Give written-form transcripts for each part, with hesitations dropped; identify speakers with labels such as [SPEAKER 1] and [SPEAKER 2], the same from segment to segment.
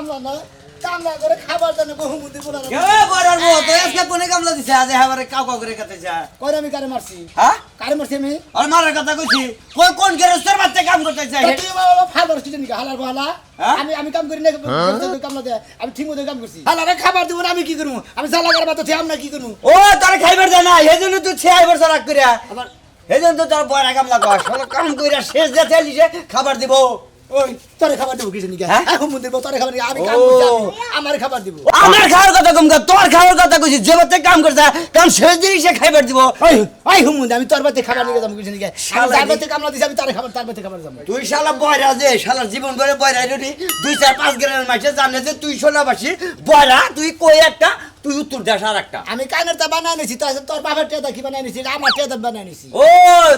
[SPEAKER 1] কামলা না কামলা করে খাবার জন্য বহুমুদি বলা
[SPEAKER 2] কে বড়র বউ তো আজকে কোনে কামলা দিছে আজ এবারে কাউ কাউ করে কাটে যা
[SPEAKER 1] কইরা আমি কারে মারছি
[SPEAKER 2] হ্যাঁ
[SPEAKER 1] কারে মারছি আমি
[SPEAKER 2] আর মারার কথা কইছি কই কোন গেরস্তের বাচ্চা কাম করতে চাই
[SPEAKER 1] তুই বাবা ফাদার স্টুডেন্ট কা হালার বলা
[SPEAKER 2] হ্যাঁ?
[SPEAKER 1] আমি কাম করি না কামলা দে আমি ঠিক মতো কাম করছি হালারে খাবার দিব না আমি কি করব আমি জালাগার বাতো ঠিক আমরা কি করব
[SPEAKER 2] ও তোর খাইবার দে না এজন্য তুই 6 বছর রাগ করিয়া
[SPEAKER 1] আবার
[SPEAKER 2] এজন্য তো তোর বড় কামলা কর শালা কাম কইরা শেষ দে চাইলিছে খাবার দিব
[SPEAKER 1] ওই তোরে খাবার দিব কিছু নিকা
[SPEAKER 2] হ্যাঁ?
[SPEAKER 1] এখন মন্দির তোরে খাবার আমি কাম করছি আমার খাবার দিব
[SPEAKER 2] আমার খাওয়ার কথা কম কর তোর খাওয়ার কথা কইছি যে বাচ্চা কাম করছে কাম শেষ দিনই সে খাইবার দিব
[SPEAKER 1] ওই ওই হুমুন্দি আমি তোর বাতে খাবার নিয়ে যাবো কিছু নিকা আমি
[SPEAKER 2] শালা
[SPEAKER 1] যার বাতে কামলা দিছি আমি তোরে খাবার তার বাতে খাবার যাবো
[SPEAKER 2] তুই শালা বয়রা যে শালা জীবন করে বয়রা রেডি 2-4-5 গ্রামের মাঝে জানে যে তুই সোনাবাসী বয়রা তুই কই একটা তুই উত্তর দেশ আর একটা
[SPEAKER 1] আমি কানের তা বানাই নিছি তোর বাবার টেদা কি বানাই নিছি আমার টেদা বানাই নিছি
[SPEAKER 2] ও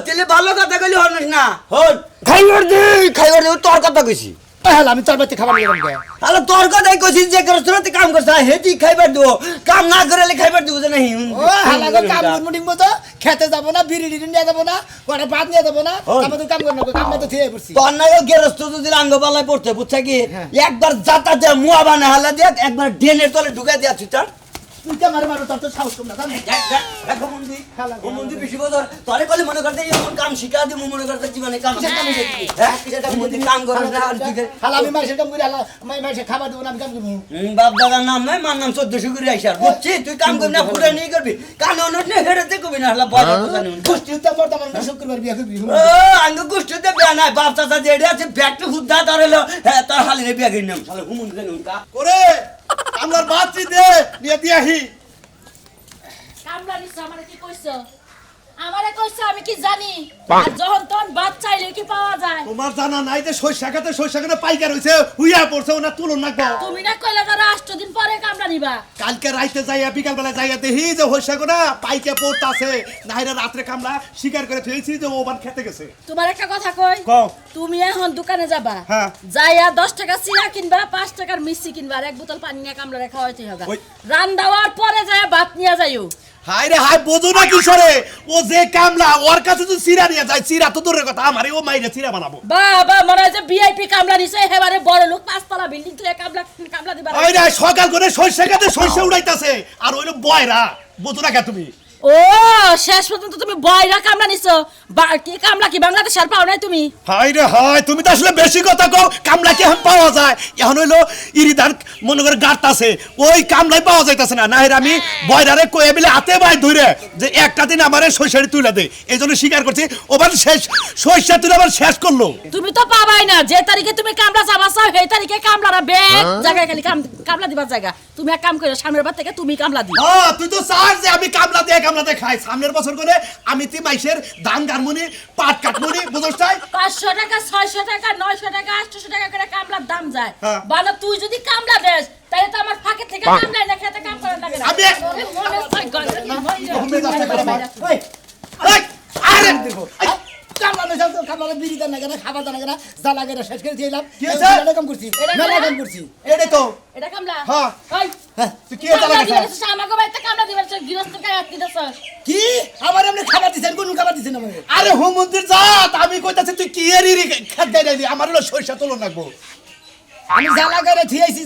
[SPEAKER 2] তাহলে ভালো কথা কইলি হনিস না হন খাইবার দে তোর কথা কইছি
[SPEAKER 1] তাহলে আমি তোর বাতে খাবার নিয়ে যাবো
[SPEAKER 2] তাহলে তোর কথাই কইছিস যে রেস্টুরেন্টে কাম করছ হেতি খাইবার দিব কাম না করলে খাইবার দিব যে নাই
[SPEAKER 1] ও হালাগো কাম মুটিং মতো খেতে যাব না বিড়ি ডিড়ি নিয়ে যাব না কোটা ভাত নিয়ে যাব না আমাদের কাম করব কাম মতো থিয়ে পড়ছি
[SPEAKER 2] তোর নাই গেরস্ত যদি আঙ্গ বালায় পড়তে বুঝছ কি একবার জাতা দে মুয়া বানা হালা দে একবার ডেনের তলে ঢুকাই দিয়াছি তার
[SPEAKER 1] তুই কে মারে মারো তোর তো সাহস কম না জান
[SPEAKER 2] দেখো মন্দি ও মন্দি বেশি বদর তোরে কলে মনে করতে এমন কাম শিখা দি মনে করতে জীবনে কাম
[SPEAKER 1] কিসের কাম শিখা দিবি?
[SPEAKER 2] হ্যাঁ কিসের কাম মন্দি কাম করে না আর দিকে
[SPEAKER 1] হালা আমি মাসের কাম করি হালা মাসে খাবার দেব না আমি কাম করব
[SPEAKER 2] বাপ দাদার নাম নাই মার নাম 1400 করে আইসার বুঝছি তুই কাম করবি না ফুটা নিয়ে করবি কান অনুট নে হেরেতে কবি না হালা বড় কথা নি
[SPEAKER 1] গোষ্ঠী উত্তর বর্তমান শুক্রবার বিয়া করবি
[SPEAKER 2] ও আঙ্গ গোষ্ঠীতে বিয়া নাই বাপ চাচা যেডি আছে ব্যাগটা হুদ্দা ধরেলো হ্যাঁ তার হালিরে বিয়া কিনলাম শালা হুমুন দেন উনকা
[SPEAKER 3] করে আমলার বাচ্চি দে নিয়ে দিয়াহি
[SPEAKER 4] কামলা নিছ আমারে কি কইছো আমারে কইছো আমি কি জানি আর যখন তখন বাদ চাইলে কি পাওয়া যায়
[SPEAKER 3] তোমার জানা নাই যে শস্য পাইকার হইছে হুইয়া পড়ছে ওনা তুলন নাকবো
[SPEAKER 4] তুমি না কইলা যারা 8 দিন পরে কামলা নিবা
[SPEAKER 3] কালকে রাইতে যাইয়া বিকাল বেলা যাইয়া দেখি যে হইসাগোনা পাইকে পড়তাছে নাইরা রাত্রে কামলা শিকার করে থইছি যে ওবান খেতে গেছে
[SPEAKER 4] তোমার একটা কথা কই
[SPEAKER 3] কও
[SPEAKER 4] তুমি এখন দোকানে যাবা
[SPEAKER 3] হ্যাঁ।
[SPEAKER 4] যাইয়া 10 টাকা চিরা কিনবা 5 টাকার মিষ্টি কিনবা আর এক বোতল পানি নিয়ে কামলা খাওয়াইতে হবে
[SPEAKER 3] ওই।
[SPEAKER 4] রান্দাওয়ার পরে যায় ভাত নিয়ে যাইও
[SPEAKER 3] হাই রে হাই বোঝো না কিশোরে ও যে কামলা ওর কাছে তো চিরা নিয়ে যায় চিরা তো দূরের কথা আমারে ও মাইরে চিরা বানাবো
[SPEAKER 4] বাবা মনে হয় যে ভিআইপি কামলা নিছে এবারে বড় লোক পাঁচতলা বিল্ডিং থেকে কামলা দিবা
[SPEAKER 3] ওই রে সকাল করে শস্য খেতে শস্য উড়াইতাছে আর ওইলো বয়রা বোঝো না কে তুমি
[SPEAKER 4] ও শেষ পর্যন্ত তুমি বয়রা কামলা নিছো কি কামলা কি বাংলাদেশ আর পাও নাই তুমি
[SPEAKER 3] হাই রে হাই তুমি তো আসলে বেশি কথা কও কামলা কি এখন পাওয়া যায় এখন হইলো ইরিদার মনে করে গাঁটতাছে ওই কামলাই পাওয়া যাইতাছে না নাহির আমি বয়রারে কয়ে বিলে হাতে বাই ধরে যে একটা দিন আমারে শস্যের তুলে দে এই জন্য স্বীকার করছি ওবার শেষ শস্য তুলে আবার শেষ করলো
[SPEAKER 4] তুমি তো পাবাই না যে তারিখে তুমি কামলা চাবা চাও সেই তারিখে কামলারা বেগ জায়গায় খালি কামলা দিবার জায়গা তুমি এক কাম করো সামনের বার থেকে তুমি কামলা দিও
[SPEAKER 3] হ্যাঁ তুই তো চাস যে আমি কামলাতে খাই সামনের বছর করে আমি তি মাইসের ধান গানমুনি পাট কাটমুনি বুঝছ তাই
[SPEAKER 4] 500 টাকা 600 টাকা 900 টাকা 800 টাকা করে কামলার দাম যায়
[SPEAKER 3] হ্যাঁ।
[SPEAKER 4] বানা তুই যদি কামলা দেস তাহলে তো আমার ফাঁকে থেকে কামলা না খেতে কাম করা লাগে না
[SPEAKER 3] আমি-
[SPEAKER 4] ওরে মনে হয়
[SPEAKER 3] এই, আরে
[SPEAKER 1] কামলা না যাও কামলা বিড়ি দান না কেন খাবার দান না কেন জ্বালা করে শেষ করে দিলাম
[SPEAKER 3] কি হয়েছে?
[SPEAKER 1] মেলা কাম করছি মেলা কাম করছি
[SPEAKER 3] এটাই তো
[SPEAKER 4] এটা কামলা
[SPEAKER 3] হ্যাঁ।
[SPEAKER 4] ওই
[SPEAKER 3] তুই কি জ্বালা গেছিস?
[SPEAKER 4] আমাকে বাইতে কামলা দিবার গৃহস্থ গায়ে হাত দিতেছ
[SPEAKER 1] কি আমার আপনি খাবার দিছেন কোন খাবার দিছেন আমাকে
[SPEAKER 3] আরে হোম মন্দির জাত আমি কইতাছি তুই কি এর খেত গাই দিলি আমার হলো সরিষা তোলো নাকবো
[SPEAKER 1] আমি জ্বালা করে থিয়েছি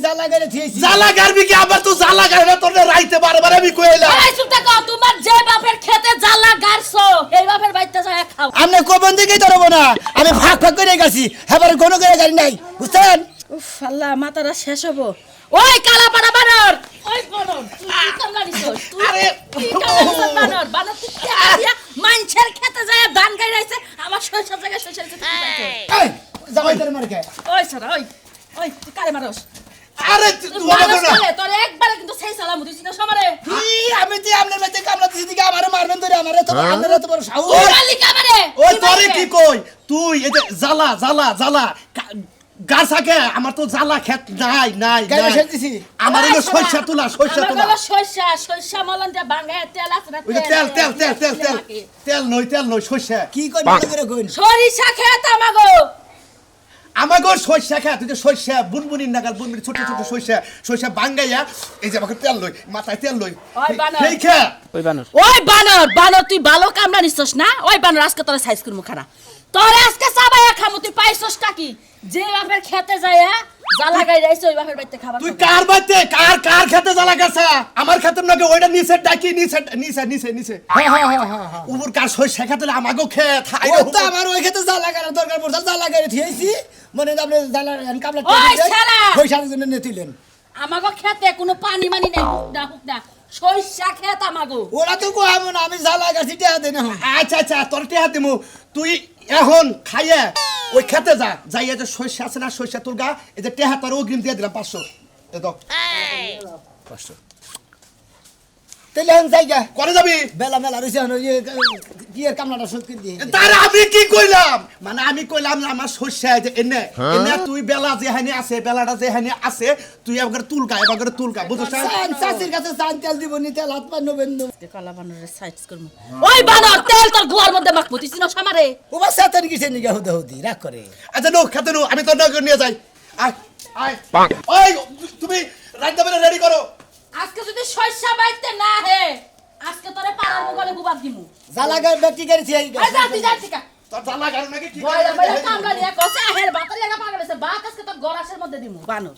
[SPEAKER 3] জ্বালা গারবি কি আবার তুই জ্বালা গারবে তোর রাইতে বারবার আমি কইলাম
[SPEAKER 4] এই সুতা কও তোমার যে বাপের খেতে জ্বালা গারছো এই বাপের বাইতে যায় খাও
[SPEAKER 1] আপনি কোবন দিকেই ধরবো না আমি ফাঁক করে গেছি এবার কোনো করে গাড়ি নাই বুঝছেন
[SPEAKER 4] উফ আল্লাহ মাথাটা শেষ হবো ওই কালা পাড়া বানর ওই বানর তুই কি কামলা নিছস তুই
[SPEAKER 3] আরে,
[SPEAKER 4] কি কামলা নিছস বানর বানর তুই টাকা দিয়া মাইনছের খেতে যায় ধান খাই রাইছে আমার শৈশব জায়গায় শৈশব
[SPEAKER 1] এই জামাই তোর মার কে
[SPEAKER 4] ওই সারা ওই তুই কারে মারস
[SPEAKER 3] আরে
[SPEAKER 4] তুই
[SPEAKER 3] তুই
[SPEAKER 4] মারস
[SPEAKER 3] না
[SPEAKER 4] কারে তোর একবারে কিন্তু সেই সালাম দিছিস না সমারে
[SPEAKER 1] কি আমি যে আপনার বাড়িতে কামলা দিছি দিকে আমারে মারবেন ধরে আমারে তো আপনারা তো বড় সাহস
[SPEAKER 4] ওই মালিক আমারে
[SPEAKER 3] ওই তোরে কি কই তুই এই যে জ্বালা গাছাকে আমার তো জ্বালা খেত নাই
[SPEAKER 1] গাড়ি শেষ দিছি
[SPEAKER 3] আমার হলো সরিষা তোলা
[SPEAKER 4] আমার সরষা মলন দিয়ে বাঙ্গায় তেল আছে না
[SPEAKER 3] ওই যে তেল নই সরিষা
[SPEAKER 1] কি কই ভালো করে কইন
[SPEAKER 4] সরিষা খেত আমাগো
[SPEAKER 3] আমাকে সরিষা খা তুই যে সরিষা বুনবুনির নাগাল বুনবুনি ছোট ছোট সরিষা বাঙ্গাইয়া এই যে আমাকে তেল লই মাথায় তেল লই
[SPEAKER 4] ওই বানর।
[SPEAKER 3] এই খা
[SPEAKER 4] ওই বানর তুই ভালো কামলা নিছস না ওই বানর আজকে তোর সাইজ করমু খানা তোর আজকে চাবাইয়া খামু তুই পাইছস কি যে বাপের খেতে যায়া জ্বালা গাই যাইছ ওই বাপের বাড়িতে খাবার
[SPEAKER 3] তুই কার বাইতে কার খেতে জ্বালা গেছে আমার খেতে নাকি ওইটা নিচে ডাকি নিচে
[SPEAKER 1] হ্যাঁ
[SPEAKER 3] উপর কার সই শেখাতে আমাগো খেত
[SPEAKER 1] ও তো আমার ওই খেতে যা লাগানোর দরকার পড়ছে যা লাগাই থিয়েছি মনে আপনি জ্বালা কামলা
[SPEAKER 4] ওই শালা!
[SPEAKER 1] পয়সার জন্য নেতিলেন
[SPEAKER 4] আমাগো খেতে কোনো পানি মানি নাই হুক না সইষা খেত আমাগো
[SPEAKER 1] ওরা তো কইব না আমি যা লাগাছি টিয়া দেন এখন
[SPEAKER 3] আচ্ছা তোর টেহা দিমু তুই এখন খাইয়ে ওই খেতে যা যাইয়া যে সর্ষে আছে না সর্ষে তোর গা এই যে টেহা তোর অগ্রিম দিয়ে দিলাম 500 এ দাও 500
[SPEAKER 1] তাহলে এখন জায়গা
[SPEAKER 3] করে যাবি
[SPEAKER 1] বেলা মেলা রয়েছে এখন কি এর কামলাটা শোধ করে দিয়ে
[SPEAKER 3] তার আমি কি কইলাম মানে আমি কইলাম না আমার সর্ষে যে এনে তুই বেলা যেখানে আছে বেলাটা যেখানে আছে তুই একবার তুলকা বুঝছ
[SPEAKER 1] চাষির কাছে চান তেল দিব নি তেল হাত পা নবেন
[SPEAKER 4] কালা বানরের সাইজ করব ওই বানর তেল তোর গোয়ার মধ্যে মাখবো তুই চিনো সামারে
[SPEAKER 1] ও বা সাতের কিসে নিগা হুদা হুদি রাগ করে
[SPEAKER 3] আচ্ছা নো খেতে নো আমি তোর নগর নিয়ে যাই আয় ওই তুমি রাইতে বেলা রেডি করো
[SPEAKER 4] আজকে যদি সইষা বাইতে না হে আজকে তোরে পাড়ার মুগলে বুবাদ দিমু
[SPEAKER 1] যা লাগার ব্যক্তি করেছি
[SPEAKER 4] আই যা তুই যা ঠিক
[SPEAKER 3] তোর জ্বালা গাড়ি নাকি কি
[SPEAKER 4] বয়লা বয়লা কামলা নিয়ে কসে আহের বাতার লাগা পাগল আছে বাত আজকে তোর গরাসের মধ্যে দিমু বানর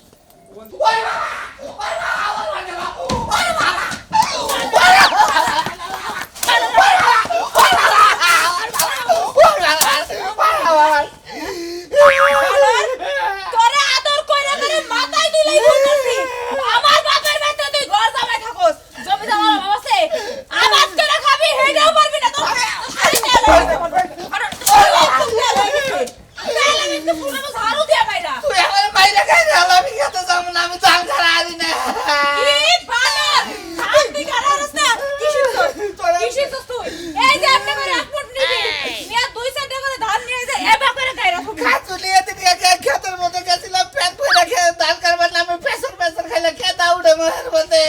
[SPEAKER 4] তোরে আদর কইরা করে মাথায় দিলেই বলছি আমার বাপের বাড়িতে তুই ঘর জামাই থাকস জমি জমা আছে আবাদ করে খাবি হেডাও পারবি না তো শাড়ি তেল আরে তেল আমি তো পুরো ঝাড়ু দিয়া বাইরা
[SPEAKER 2] তুই আমার বাইরে খাই না আমি খেতে যাব না আমি চাল খারা আনি না
[SPEAKER 4] কি বানর শান্তি করারস না কিসের তুই এই যে আপনি করে আপলোড নিবি নিয়া 2 সেন্ট করে ধান নিয়ে যায় এবা করে গায় রাখো
[SPEAKER 2] খাচু নিয়ে দিকে খেতের মধ্যে গেছিলাম পেট ভরে খেয়ে ধান কারবার নামে প্রেসার খাইলে খেতা উঠে মার মধ্যে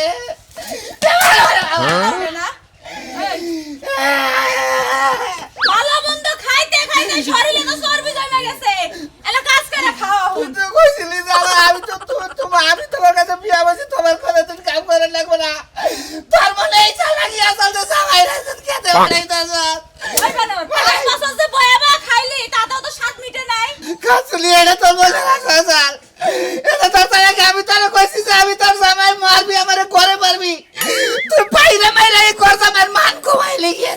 [SPEAKER 4] না ভালো মন্দ খাইতে খাইতে শরীরে তো চর্বি জমে গেছে এলা কাজ করে খাও
[SPEAKER 2] তুই তো কইছিলি জানা আমি তো আমি তোমার কাছে বিয়া বসে তোমার কথা তুমি কাম করে লাগবে না তার মানে এই চাল লাগি আসল তো সবাই রাত খেতে পারে না
[SPEAKER 4] ওই বানর পাঁচ বছর যে বয়াবা খাইলি তাতেও তো 7 মিনিটে নাই
[SPEAKER 2] খাচু নিয়ে এটা তো বলে রাখা স্যার এটা তো তার আগে আমি তোর কইছি যে আমি তোর জামাই মারবি আমারে করে পারবি তুই বাইরে মাইরা এই ঘর জামাইয়ের মান কমাই লেগে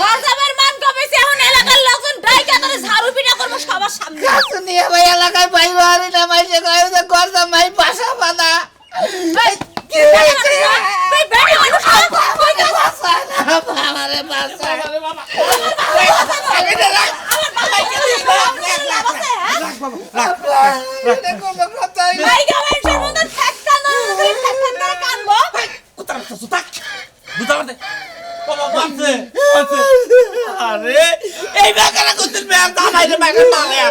[SPEAKER 4] ঘর যাবার মান কমেছে এখন এলাকার লোকজন ডাইকা করে ঝাড়ু পিটা করব সবার সামনে
[SPEAKER 2] খাচু নিয়ে ভাই এলাকায় ভাই বাড়ি না মাইছে কয় যে ঘর জামাই বাসা বাঁধা কি হয়েছে
[SPEAKER 4] তুই বেড়ি হইলো কই যা
[SPEAKER 2] আমারে বাসা
[SPEAKER 5] আরে এই বেকারা করতেন বে দাঁড়াইলে বেকার দাঁড়ায়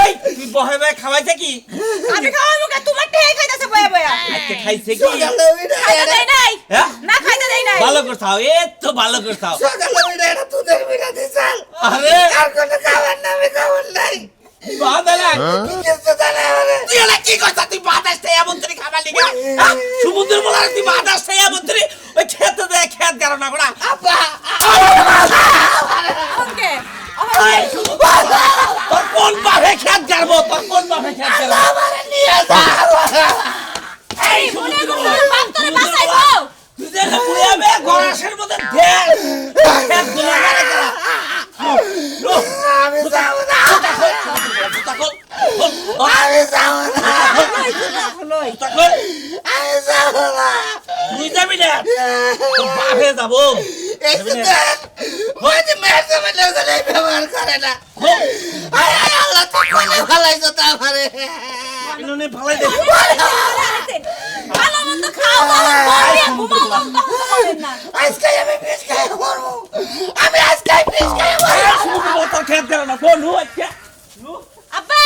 [SPEAKER 5] এই তুই বহে বহে খাওয়াইছে কি
[SPEAKER 4] আমি খাওয়াবো কে তোমার টেই খাইতাছে বয়া বয়া
[SPEAKER 5] আজকে খাইছে কি
[SPEAKER 4] খাইতে দেই নাই
[SPEAKER 5] হ্যাঁ?
[SPEAKER 4] না খাইতে দেই নাই
[SPEAKER 5] ভালো করছাও এ তো ভালো করছাও
[SPEAKER 2] সকালে মিলে এটা তুই দেখবি না দিছাল
[SPEAKER 5] আরে
[SPEAKER 2] আর কোনো খাবার নামে খাবার নাই
[SPEAKER 5] বাদালা
[SPEAKER 2] কিছু জানা আমারে
[SPEAKER 5] তুই এলা কি করছিস তুই বাতাস থেকে এমন তুই খাবার লিগা সমুদ্র বলার তুই বাতাস থেকে এমন তুই ওই খেতে দে খেত গারো না গোড়া
[SPEAKER 2] আপা
[SPEAKER 4] ওকে
[SPEAKER 5] তোর কোন বাপে খেত গারবো তোর কোন বাপে খেত গারবো
[SPEAKER 2] আমারে নিয়ে যা
[SPEAKER 4] এই মনে করে বাপ তোরে বাঁচাইবো
[SPEAKER 5] তুই যে বুড়াবে গরাসের মধ্যে দে খেত গুলো গারে গারা
[SPEAKER 2] আমি যাব না
[SPEAKER 5] আমি
[SPEAKER 2] যাব না আমি যাব না
[SPEAKER 5] তুই যাবি না তোর বাপে যাবো
[SPEAKER 2] এই সুদান ওই যে মেয়ের সামনে গেলে ব্যবহার করে না আয় আয় আল্লাহ তো কোনে ভালাইছো তা আমারে
[SPEAKER 5] ইনুনে ভালাই দে
[SPEAKER 4] ভালো মন্দ খাও বলিয়া ঘুমাও তখন না
[SPEAKER 2] আজকে আমি বিষ খাই মরবো আমি আজকে বিষ খাই মরবো
[SPEAKER 5] তোর খেত গারো না কোন হচ্ছে
[SPEAKER 4] আব্বা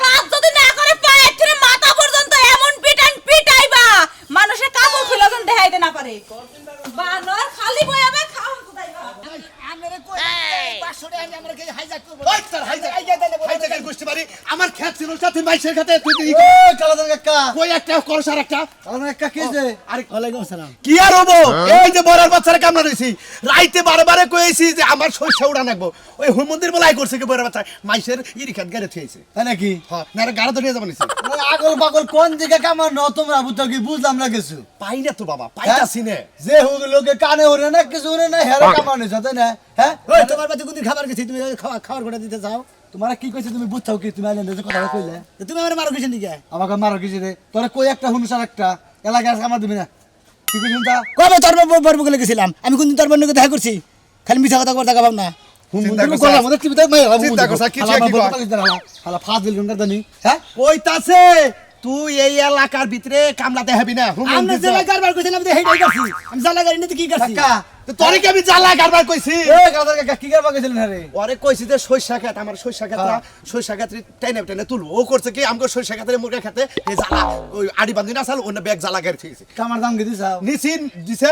[SPEAKER 4] কাজ যদি না করে পায়ে থেকে মাথা পর্যন্ত এমন পিটাইবা মানুষের কাপড় খুলে যখন দেখাইতে না পারে বানর খালি বয়াবে খাও খুদাইবা
[SPEAKER 1] আমারে কই 500 টাকা আমরা কি হাইজাক করব
[SPEAKER 3] ওই তোর হাইজাক গোষ্ঠী বাড়ি আমার খেত ছিল তুই মাইসের খেতে তুই তুই
[SPEAKER 2] ওই কালাদান কাকা
[SPEAKER 3] কই একটা করস আর একটা
[SPEAKER 2] কালাদান কাকা কি যে
[SPEAKER 3] আরে
[SPEAKER 1] ওয়ালাইকুম আসসালাম।
[SPEAKER 3] কি আর হবো এই যে বড়ার বাচ্চারা কামনা রইছি রাইতে বারে কইছি যে আমার শস্য উড়া নাকবো ওই মন্দির বলাই করছে কি বড়ার বাচ্চা মাইসের ইরি খাত গাড়ি থইছে
[SPEAKER 2] তাই নাকি
[SPEAKER 3] হ্যাঁ না গাড়ি তো নিয়ে যাবো নিছি
[SPEAKER 2] আগল পাগল কোন দিকে কামার ন তোমরা বুঝতো কি বুঝলাম না কিছু
[SPEAKER 3] পাই না তো বাবা পাইতাছি না
[SPEAKER 2] যে হুগ লোকে কানে ওরে না কিছু ওরে না হেরে কামানো তাই না হ্যাঁ
[SPEAKER 1] ওই তোমার বাড়িতে কোনদিন খাবার গেছি, তুমি খাবার কোটা দিতে চাও?
[SPEAKER 2] তোমার কি কইছে তুমি বুঝছো কি তুমি আইলেন যে কথা কইলে
[SPEAKER 1] তো তুমি আমার মারো কিসের দিকে?
[SPEAKER 2] আমাকে মারো কিছু রে তোরা কই একটা হুনুস আর একটা এলাকার কামা দিবি না কি কইছেন তা
[SPEAKER 1] কবে তোর বর্ব গেলে গেছিলাম? আমি কোনদিন তোর বর্ণকে দেখা করছি? খালি মিছা কথা কথা ভাব না।
[SPEAKER 3] চিন্তা
[SPEAKER 2] হুনুস
[SPEAKER 3] করছা?
[SPEAKER 2] করলাম ওদের টিভিতে মাইরা
[SPEAKER 3] চিন্তা করছা? কি ঠিক কি কয়?
[SPEAKER 2] হালা ফাজিল গঙ্গা দানি হ্যাঁ
[SPEAKER 3] কইতাছে তুই এই এলাকার ভিতরে কামলাতে হবি না
[SPEAKER 1] আমি জেলা কারবার কইছিলাম যে হেইটাই করছি, আমি জেলা গাড়ি নিতে কি করছি?
[SPEAKER 2] কাকা
[SPEAKER 3] তোরে কি আমি জ্বালা কারবার কইছি
[SPEAKER 2] এই কালাদান কাকা কি করবা গেছিলেন রে
[SPEAKER 3] ওরে কইছি যে সরিষা খেত আমার সরিষা খেতরা সরিষা খেতে টেনে তুলবো ও করছে কি আমাকে সরিষা খেতে মুরগা খেতে এই জ্বালা ওই আড়ি বান্ধি না চাল অন্য ব্যাগ জ্বালা গাড়ি ঠিক
[SPEAKER 2] কামার দাম কি দিছাও
[SPEAKER 3] নিছিন দিছে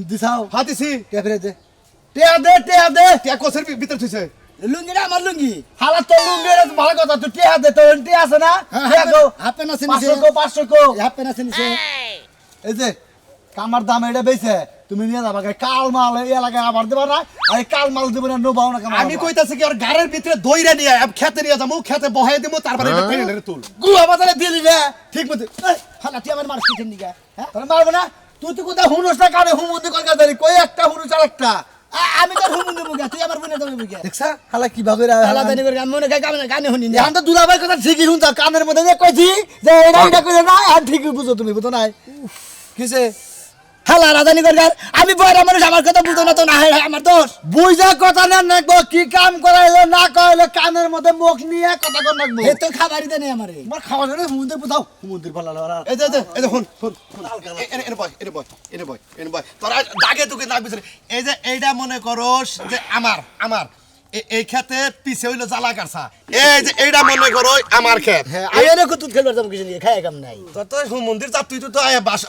[SPEAKER 2] দিছাও
[SPEAKER 3] হাতিছি
[SPEAKER 2] কে ফিরে দে টিয়া দে
[SPEAKER 3] টিয়া কোসের ভিতর থইছে
[SPEAKER 1] লুঙ্গিটা আমার লুঙ্গি।
[SPEAKER 2] হালা তো লুঙ্গি রে ভালো কথা তুই টিয়া দে তো টিয়া আছে না টিয়া দো
[SPEAKER 1] হাফ প্যান্ট আছে
[SPEAKER 2] 500 কো
[SPEAKER 1] হাফ প্যান্ট আছে নিচে।
[SPEAKER 2] এই যে কামার দাম এটা বেচে তুমি নিয়ে যাবা কাল মাল এই এলাকায় আবার দেবা না আর কাল মাল দেব না নোবাও না কামার
[SPEAKER 3] আমি কইতাছি কি ওর গাড়ির ভিতরে দইরা নিয়ে খেতে নিয়ে যাবো খেতে বহাই দিমু তারপরে এটা টেনে তুল
[SPEAKER 2] গুয়া বাজারে দিলি না
[SPEAKER 3] ঠিক মতো
[SPEAKER 1] হালা তুই আমার মারছ কিসের দিকে? হ্যাঁ,
[SPEAKER 2] তোর মারবো না তুই তো কোথায় হুনুস না কানে হুমুন্দি কলকা দাঁড়ি কই একটা হুনুস আর একটা
[SPEAKER 1] আমি তোর হুমুন্দি মুগা, তুই আমার বোনের তুমি মুগা।
[SPEAKER 2] দেখছা হালা কি ভাবে
[SPEAKER 1] হালা জানি করে আমি মনে খাই গানে শুনি না।
[SPEAKER 2] এখন তো দুলাভাই কথা ঠিকই শুনতা কানের মধ্যে যে কইছি যে এটা কইলে না আর ঠিকই বুঝো তুমি বুঝো নাই কিসে
[SPEAKER 1] হালা রাজানি করে আমি বয়রা মানুষ, আমার কথা বুঝো না তো না হয় আমার দোষ।
[SPEAKER 2] বুঝা কথা না নাকবো কি কাম করাইলো না করাইলো কানের মধ্যে মুখ নিয়ে কথা কর নাকবো
[SPEAKER 1] এ তো খাবারই দেনে আমারে।
[SPEAKER 2] তোমার খাওয়া জন্য হুমুন্দি বুঝাও হুমুন্দির পালা
[SPEAKER 3] এই যে এই যে শুন এনে বয় তোরা দাগে তোকে না বুঝলি এই যে এইটা মনে করস যে আমার এই খেতে পিছে হইলো জ্বালা কারছা এই যে এইটা মনে করো আমার খেত
[SPEAKER 1] হ্যাঁ, আমি এনে কুতুত খেলবার যাবো কিসের দিকে? খায় কাম নাই।
[SPEAKER 3] তো মন্দির যা তুই তো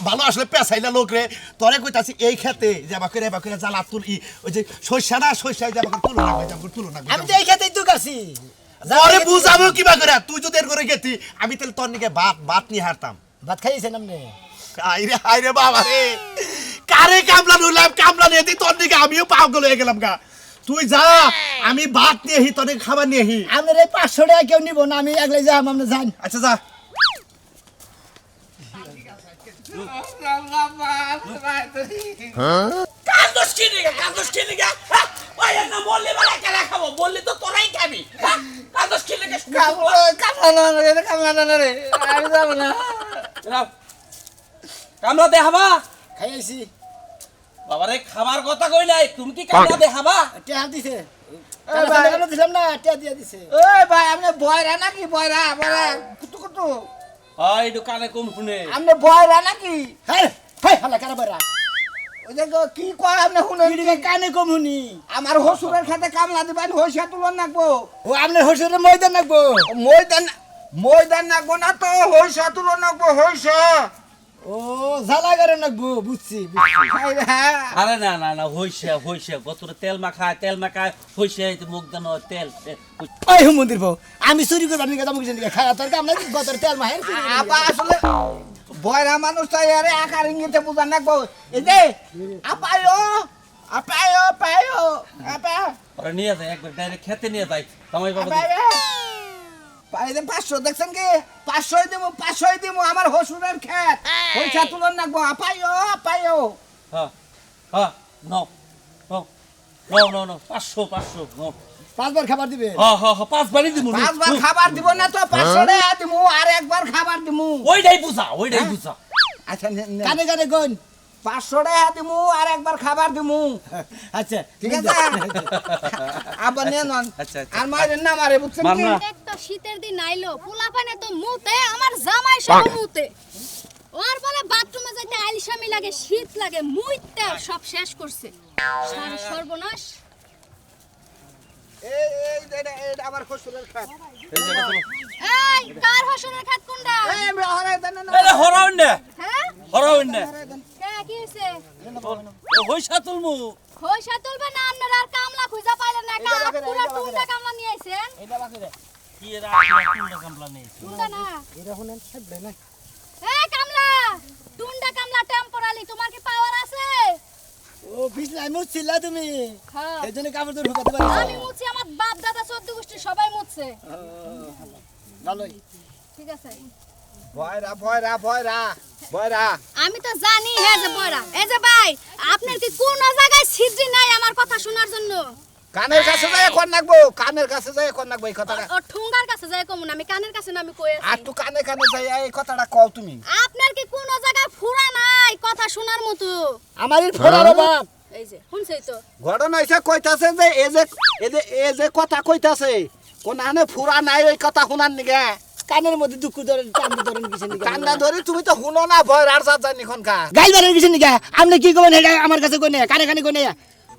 [SPEAKER 3] ভালো আসলে পেছাইলা লোক রে তোরে কইতাছি এই খেতে যাবা করে জ্বালা তুল ওই যে সরষা না সরষায় যাবা তুলো না
[SPEAKER 1] আমি তো এই খেতেই তো কাছি।
[SPEAKER 3] পরে বুঝাবো কিবা করে তুই যদি এর করে গেতি আমি তাহলে তোর নিকে ভাত নিয়ে হারতাম
[SPEAKER 1] ভাত খাইছেন আপনি?
[SPEAKER 3] আইরে বাবা রে কারে কামলা নিলাম কামলা নিয়ে দি তোর দিকে আমিও পাগল হয়ে গেলাম গা তুই যা আমি ভাত নিয়ে হি তোর খাবার নিয়ে হি
[SPEAKER 1] আপনার এই 500 টাকা কেউ নিব না, আমি একলাই যাম, আপনি যান।
[SPEAKER 3] আচ্ছা যা
[SPEAKER 5] কান্দোস কি নিগা ওই না বললি বলে কেলা খাবো বললি তো তোরাই খাবি কান্দোস কি নিগা
[SPEAKER 2] কামলা না রে আমি যাব না
[SPEAKER 5] কামলা দেখাবা
[SPEAKER 1] খাইছি।
[SPEAKER 5] বাবারে খাবার কথা কই নাই তুমি কি কামলা দেখাবা
[SPEAKER 1] টিয়া দিছে। কামলা দিলাম না, টিয়া দিয়া দিছে।
[SPEAKER 2] ওই ভাই আপনি বয়রা নাকি বয়রা বয়রা কুতু
[SPEAKER 5] হয় দোকানে কম শুনে
[SPEAKER 2] আপনি বয়রা নাকি
[SPEAKER 1] হ্যাঁ হ্যাঁ, হালা কারাবারা
[SPEAKER 2] ওই যে কি কয় আপনি শুনেন
[SPEAKER 1] এদিকে কানে কম শুনি।
[SPEAKER 2] আমার হসুরের খাতে কামলা দিবেন হইসা তুলন নাকবো
[SPEAKER 1] ও আপনার হসুরের ময়দান নাকবো।
[SPEAKER 2] ময়দান নাকবো না তো হইসা তুলন নাকবো হইসা
[SPEAKER 1] ও জ্বালা করে নাকবো, বুঝছি।
[SPEAKER 5] আরে না হইছে বতরে তেল মাখায় হইছে মুখ দান তেল
[SPEAKER 1] ওই মন্দির বউ, আমি চুরি করে আপনি কথা মুখে দিকে খাওয়া তোর কাম নাই, গতর তেল মাহের
[SPEAKER 2] আপা আসলে বয়রা মানুষ তাই আরে আকার ইঙ্গিতে বুঝান নাকবো এই যে আপায়ো আপা
[SPEAKER 5] ওরা নিয়ে যায় একবার ডাইরেক্ট খেতে নিয়ে যায় তামাই বাবা
[SPEAKER 2] পাইলে 500 দেখছেন কি 500 দিমু আমার হসুরের খেত পয়সা তুলন নাকবো আপায়ো
[SPEAKER 5] হ্যাঁ নো 500 নো
[SPEAKER 1] 5 বার খাবার দিবে।
[SPEAKER 5] হ্যাঁ 5 বারই দিমু
[SPEAKER 2] 5 বার খাবার দিব না তো 500 টাকা দিমু আর একবার খাবার দিমু
[SPEAKER 5] ওইটাই বুঝা
[SPEAKER 2] আচ্ছা
[SPEAKER 1] কানে কানে কোন?
[SPEAKER 2] 500 টাকা দিমু আর একবার খাবার দিমু
[SPEAKER 1] আচ্ছা
[SPEAKER 2] ঠিক আছে আবার নিয়ে নন
[SPEAKER 5] আচ্ছা।
[SPEAKER 2] আর মারেন না মারে বুঝছেন কি
[SPEAKER 5] মার না।
[SPEAKER 6] এক তো শীতের দিন আইলো পোলাপানে তো মুতে আমার জামাই সব মুতে ওর বলে বাথরুমে যাইতে আলসামি লাগে শীত লাগে মুইতে সব শেষ করছে সারা সর্বনাশ
[SPEAKER 2] এই আমার হসুরের খেত
[SPEAKER 6] এই কার হসনের খাত কোনটা
[SPEAKER 2] এই আমরা হরাই দেন না
[SPEAKER 5] এরে হরাউন না
[SPEAKER 6] হ্যাঁ কে কি হইছে
[SPEAKER 5] হইছা তুলমু
[SPEAKER 6] হইসা তুলবে না আপনারা আর কামলা খুঁজা পাইলেন না পুরো টুনটা কামলা নিয়ে আইছেন
[SPEAKER 5] কি এর আগে কামলা নেই
[SPEAKER 6] টুন্ডা না
[SPEAKER 1] এরা হলেন থাকবে না
[SPEAKER 6] এই কামলা টুন্ডা কামলা টেম্পোরারি তোমার কি পাওয়ার আছে
[SPEAKER 1] ও বিছলাই মুছছিলা তুমি
[SPEAKER 6] হ্যাঁ
[SPEAKER 1] এই জন্য কাপড় তো ঢুকাতে পারি
[SPEAKER 6] আমি মুছি আমার বাপ দাদা 14 গোষ্ঠী সবাই মুছছে
[SPEAKER 1] ভালোই
[SPEAKER 6] ঠিক আছে
[SPEAKER 2] বয়রা
[SPEAKER 6] আমি তো জানি হে যে বড়া এই যে ভাই আপনার কি কোন জায়গায় ছিদ্রি নাই আমার কথা শোনার জন্য
[SPEAKER 2] কানের কাছে যায় কোন নাকবো এই কথাটা
[SPEAKER 6] ও ঠুঙ্গার কাছে যায় কমু না আমি কানের কাছে না আমি কই
[SPEAKER 2] আর
[SPEAKER 6] আছি
[SPEAKER 2] তুই কানে যায় এই কথাটা কও তুমি
[SPEAKER 6] আপনার কি কোন জায়গায় ফুরা নাই কথা শোনার মতো
[SPEAKER 1] আমারই ফোড়ার বাপ
[SPEAKER 6] এই যে শুনছেই তো
[SPEAKER 2] ঘটনা হইছে কইতাছে যে এই যে কথা কইতাছে কোন আনে ফুরা নাই ওই কথা শুনার নিগে
[SPEAKER 1] কানের মধ্যে দুঃখ ধরে কান্দে ধরেন কিছু নিকা
[SPEAKER 2] কান্দা ধরে তুমি তো শুনো না ভয় আর জানি এখনকা
[SPEAKER 1] গাইল ধরেন কিছু নিকা আপনি কি করবেন এটা আমার কাছে কোনে কানে কানে কোনে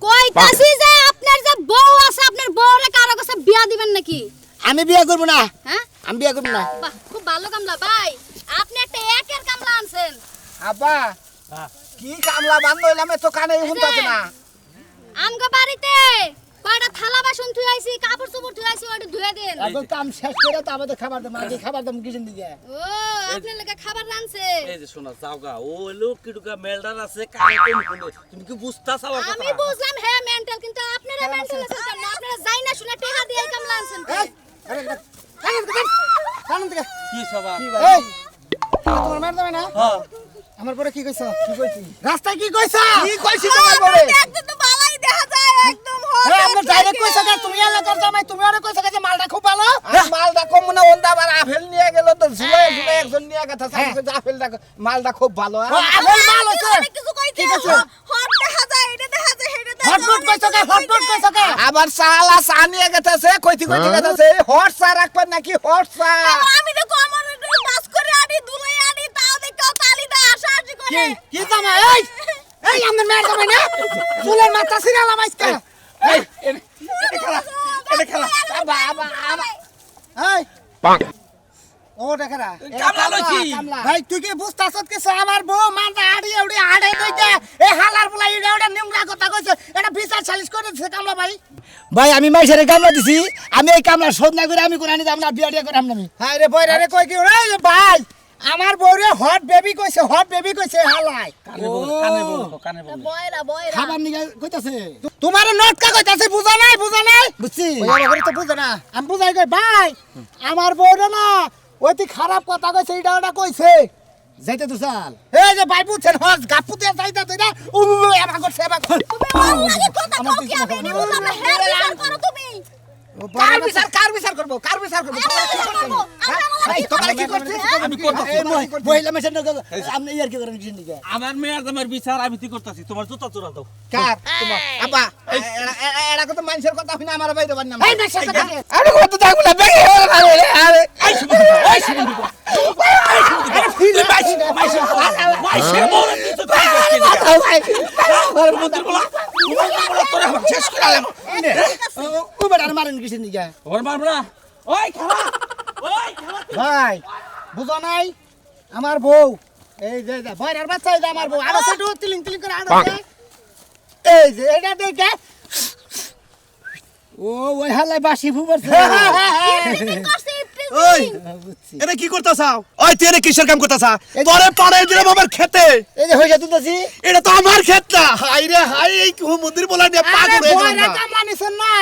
[SPEAKER 6] কইতাছি যে আপনার যে বউ আছে আপনার বউরে কারো কাছে বিয়া দিবেন নাকি
[SPEAKER 1] আমি বিয়ে করব না
[SPEAKER 6] হ্যাঁ
[SPEAKER 1] আমি বিয়ে করব না
[SPEAKER 6] বাহ খুব ভালো কামলা ভাই আপনি একটা একের কামলা আনছেন
[SPEAKER 2] আব্বা কি কামলা বান্ধ হইলাম তো কানে শুনতাছ না
[SPEAKER 6] আমগো বাড়িতে কয়টা থালা বাসন ধুই আইছি কাপড় চোপড় ধুই আইছি ওটা ধুয়ে দেন
[SPEAKER 1] এখন কাম শেষ করে তো আমাদের খাবার দাম আগে খাবার দাম কিছু দিকে
[SPEAKER 6] ও আপনার লাগা খাবার রানছে
[SPEAKER 5] এই যে শোনা যাওগা ও লোক কিডুকা মেলডার আছে কানে তুমি কি বুঝতাছ আমার
[SPEAKER 6] আমি
[SPEAKER 5] কথা
[SPEAKER 6] বুঝলাম হ্যাঁ মেন্টাল কিন্তু আপনারা মেন্টাল আছেন কেন আপনারা যাই না শুনে টেহা দিয়ে কামলা আনছেন কেন?
[SPEAKER 5] কি সবা
[SPEAKER 1] এই তোমার মার দাও না
[SPEAKER 5] হ্যাঁ
[SPEAKER 1] আমার পরে কি কইছ কি কইছি
[SPEAKER 2] রাস্তায় কি কইছা কি কইছি তোমার বলে
[SPEAKER 6] একদম তো ভালোই দেখা যায় একদম
[SPEAKER 1] এই আপনি ডাইরেক্ট কইছ কেন তুমি এলাকার জামাই তুমি আরে কইছ যে মালটা খুব ভালো
[SPEAKER 2] মালটা কম না ওন্দা আবার আপেল নিয়ে গেল তো ঝুলে একজন নিয়ে গেছে আপেলটা মালটা খুব ভালো
[SPEAKER 1] আপেল মাল হইছে
[SPEAKER 6] অনেক কিছু কইতে হট দেখা যায় এটা দেখা যায় এটা দেখা
[SPEAKER 1] হটপট কইছ কে হটপট কইছ কে
[SPEAKER 2] আবার সালা চা নিয়ে গেছে কইতে গেছে হট চা রাখবেন নাকি হট চা
[SPEAKER 6] আমি তো কমন বাস করে আনি দুলাই আনি তাও দেখো তালি দা আশাজি করে
[SPEAKER 1] কি জামাই এই আমাদের মেয়ের জামাই না চুলের মাথা ছিড়ালাম আজকে
[SPEAKER 2] এই এটা খেলা
[SPEAKER 1] এই ও দেখরা
[SPEAKER 5] কামলা লইছি
[SPEAKER 1] ভাই তুই কি বুঝতাছ কিছু আমার বউ মানটা আড়ি উড়ি আড়ে কইতে এ হালার বলা এটা ওটা নিংরা কথা কইছে এটা বিচার সালিশ করে দিছে কামলা ভাই ভাই আমি মাইশারে কামলা দিছি আমি এই কামলা শোধ না করে আমি কোনানি যাব না বিয়া টিয়া করে আমি
[SPEAKER 2] হাই রে বইরা রে কই কি রে ভাই আমার বউরে হট বেবি কইছে হালাই
[SPEAKER 5] কানে বল
[SPEAKER 6] বয়রা বয়রা
[SPEAKER 1] খাবার নিগে কইতাছে
[SPEAKER 2] তোমার নটকা কইতাছে বুঝা নাই
[SPEAKER 1] বুঝছি
[SPEAKER 2] ওই আমার তো বুঝা না আমি বুঝাই কই ভাই আমার বউরে না ওইটি খারাপ কথা কইছে এটা ওটা কইছে
[SPEAKER 1] যাইতে তো চাল
[SPEAKER 2] এই যে ভাই বুঝছেন হস গাপু দিয়ে যাইতা তুই না আমার ঘর সেবা কর
[SPEAKER 6] তুমি ভাল লাগে কথা কও কি আমি নি বললাম না হ্যাঁ বিচার করো তুমি
[SPEAKER 2] কার বিচার করব এই তোমার কি করছিস
[SPEAKER 5] আমি করব
[SPEAKER 1] বইলা মেশন আপনি ইয়ার কি করেন কিছু নিগে
[SPEAKER 5] আমার মেয়ের আমার বিচার আমি তুই করতেছি তোমার জুতা চোরা দাও
[SPEAKER 2] কার তোমার আব্বা এরা কত মানুষের কথা হইনা আমার বাইরে বান্না
[SPEAKER 1] এই মেশন
[SPEAKER 2] আরে কত দাগুলা বেগে আরে
[SPEAKER 5] এই শুনুন এই শুনুন আরে ফিরে মাইছে মাইছে মোরে দিতে তাই আরে মন্দির বলা তোরা আমার শেষ করে আলাম
[SPEAKER 1] ও বেটার মারেন কিছু নিগে
[SPEAKER 5] ওর মারব না ওই খেলা
[SPEAKER 2] ভাই বুঝো নাই আমার বউ এই যে ভয়রার বাচ্চা এই যে আমার বউ আর সেটু তিলিং তিলিং করে আনছে এই যে এটা দেখে
[SPEAKER 1] ও ওই হালাই বাসি ফুবারছে
[SPEAKER 3] ওই এটা কি করতাছাও ওই তুই এটা কিসের কাম করতাছা তোরে পাড়াই দিলাম আমার খেতে
[SPEAKER 1] এই যে হইছে তুলতাছি
[SPEAKER 3] এটা তো আমার ক্ষেত না হাই রে হাই এই মন্দির বলা নিয়ে পাগল হয়ে গেলাম
[SPEAKER 2] ভয়রা
[SPEAKER 3] না।
[SPEAKER 2] কামলা নিছেন না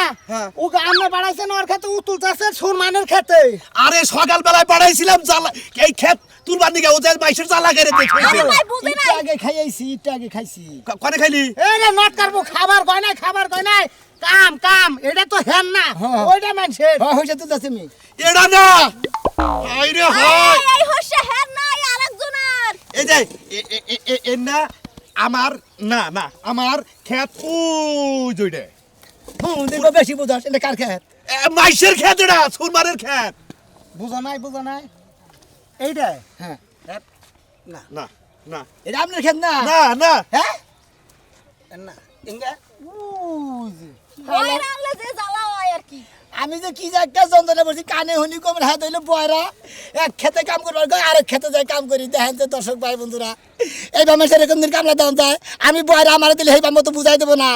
[SPEAKER 2] ও গামে বাড়াইছেন ওর খেতে উতুলতাছে সুরমানের খেতে
[SPEAKER 3] আরে সকাল বেলায় পাঠাইছিলাম জ্বালা এই ক্ষেত তুলবার নিকে ও যে মাইশের জ্বালা করে দেখেছে
[SPEAKER 6] ভাই বুঝে
[SPEAKER 1] একটু
[SPEAKER 6] নাই
[SPEAKER 1] আগে খাইছি একটু আগে খাইছি
[SPEAKER 3] কোনে খাইলি
[SPEAKER 2] এই রে নট করবো খাবার কয় নাই কাম এটা তো হেন না
[SPEAKER 1] হ্যাঁ।
[SPEAKER 2] ওইটা মানুষের
[SPEAKER 1] হইছে তুলতাছি আমি
[SPEAKER 3] এটা না হাই রে হাই
[SPEAKER 6] এই হচ্ছে হ্যাঁ নাই আরেকজনের
[SPEAKER 3] এই যে এ না আমার না না আমার ক্ষেত ওই জইডে
[SPEAKER 1] হুম দেখো বেশি বুঝাস এটা কার খেত
[SPEAKER 3] মাইশের ক্ষেত এটা সুরমারের ক্ষেত
[SPEAKER 2] বুঝো নাই এইটা
[SPEAKER 1] হ্যাঁ
[SPEAKER 3] না না
[SPEAKER 1] এটা আপনার খেত না
[SPEAKER 3] না না
[SPEAKER 1] হ্যাঁ
[SPEAKER 2] না ইঙ্গা
[SPEAKER 6] বয়রা আনলে যে জ্বালা হয় আর কি
[SPEAKER 1] আমি যে কি যে একটা যন্ত্রণা বলছি কানে হনি কমের হাত হইলে বয়রা এক খেতে কাম করবার গো আরেক খেতে যাই কাম করি দেখেন তো দর্শক ভাই বন্ধুরা এই বামের এরকম দিন কামলা দাম যায় আমি বয়রা আমার দিলে এই বাম তো বুঝাই দেবো না